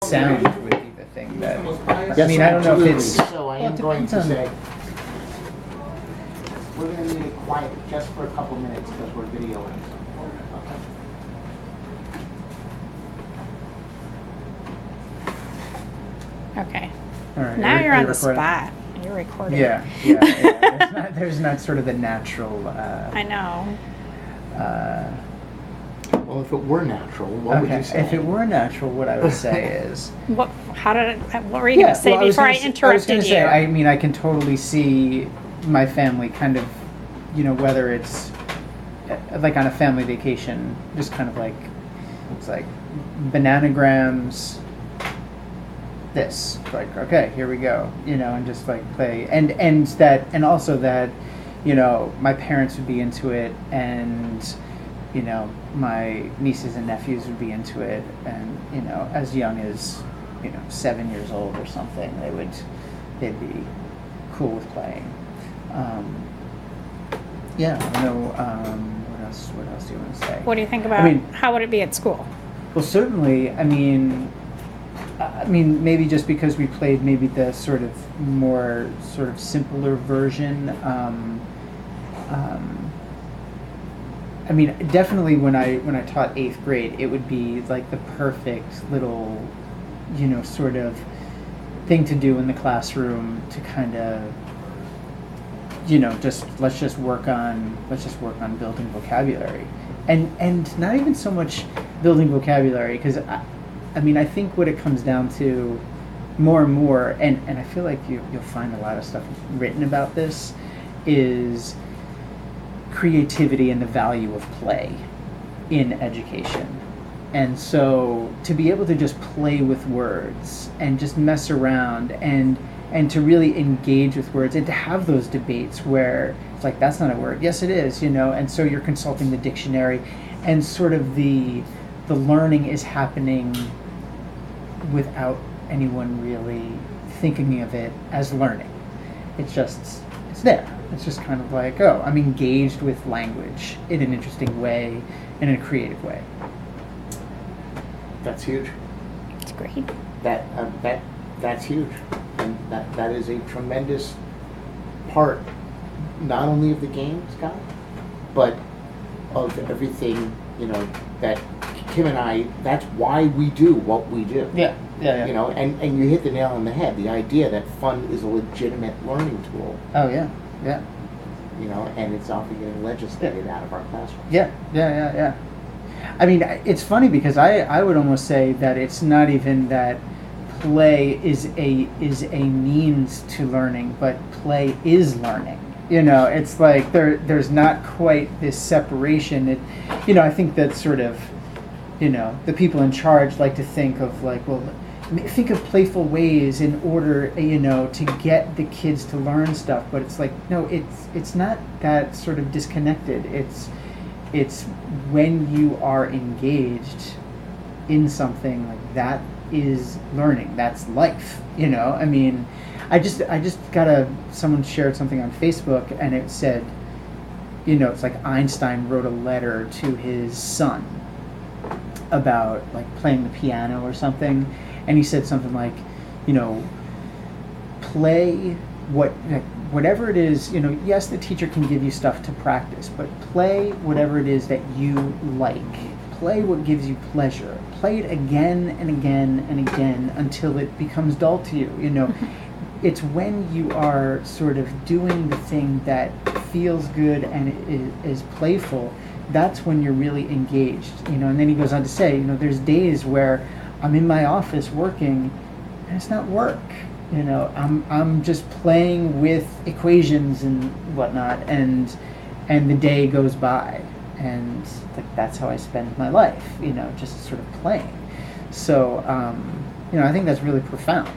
sound would be the thing that, Yes, I mean, I don't know if absolutely. it's, So I well, am it going depends to on- say, we're going to need it quiet just for a couple minutes because we're videoing. Okay. Okay. all right. Now are- you're are on you the recording? spot. You're recording. Yeah. There's not sort of the natural, I know. Well, if it were natural, what would you say? If it were natural, what I would say is, What were you going to say well, before I I was interrupted gonna you? say, I mean, I can totally see my family kind of, whether it's like on a family vacation, just kind of like, it's like bananagrams, this, like, okay, here we go, and just like play, and also that, my parents would be into it, and, my nieces and nephews would be into it, and, as young as, 7 years old or something, they'd be cool with playing. Yeah, I don't know, what else do you want to say? What do you think about how would it be at school? Well, certainly, I mean, maybe just because we played maybe the sort of more sort of simpler version. I mean, definitely when I taught 8th grade, it would be like the perfect little, sort of thing to do in the classroom to kind of, let's just work on building vocabulary, and not even so much building vocabulary, because I think what it comes down to more and more, and I feel like you'll find a lot of stuff written about this, is creativity and the value of play in education. And so to be able to just play with words and just mess around and to really engage with words and to have those debates where it's like, that's not a word, yes it is, and so you're consulting the dictionary, and sort of the learning is happening without anyone really thinking of it as learning. It's there. It's just kind of like, oh, I'm engaged with language in an interesting way, in a creative way. That's huge. It's great. That's huge, and that is a tremendous part, not only of the game, Scott, but of everything. That Kim and I. That's why we do what we do. Yeah. And you hit the nail on the head. The idea that fun is a legitimate learning tool. Oh yeah. And it's often getting legislated out of our classrooms. Yeah. I mean, it's funny because I would almost say that it's not even that play is a means to learning, but play is learning. It's like there's not quite this separation. I think that sort of, the people in charge like to think of like, well, think of playful ways in order, to get the kids to learn stuff. But it's like, no, it's not that sort of disconnected. It's when you are engaged in something like that is learning. That's life. I mean, I just got someone shared something on Facebook, and it said, it's like Einstein wrote a letter to his son about like playing the piano or something, and he said something like, play whatever it is, yes, the teacher can give you stuff to practice, but play whatever it is that you like. Play what gives you pleasure. Play it again and again and again until it becomes dull to you. It's when you are sort of doing the thing that feels good and is playful, that's when you're really engaged. And then he goes on to say, there's days where I'm in my office working and it's not work. I'm just playing with equations and whatnot, and the day goes by, and that's how I spend my life. Just sort of playing. So I think that's really profound.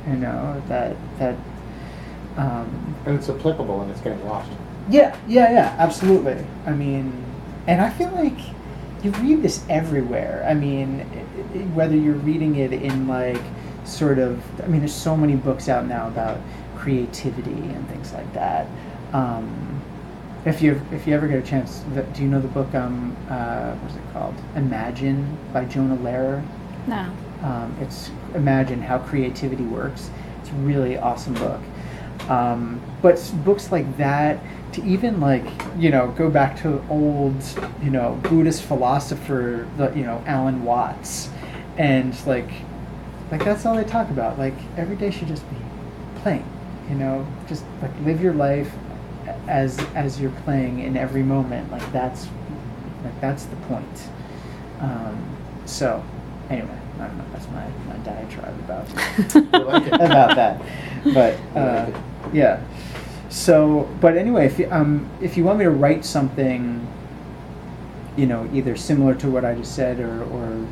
That And it's applicable, and it's getting lost. Yeah, absolutely. I mean, and I feel like you read this everywhere. I mean, whether you're reading it in like sort of, I mean, there's so many books out now about creativity and things like that. If you ever get a chance, do you know the book? What's it called? Imagine by Jonah Lehrer. No. imagine how creativity works. It's a really awesome book. But books like that, to even like, go back to old, Buddhist philosopher, Alan Watts, and like that's all they talk about. Like every day should just be playing, just like live your life as you're playing in every moment. Like that's the point. So anyway, I don't know. That's my diatribe about like it. about that. But I like it. yeah. So, but anyway, if you want me to write something, either similar to what I just said or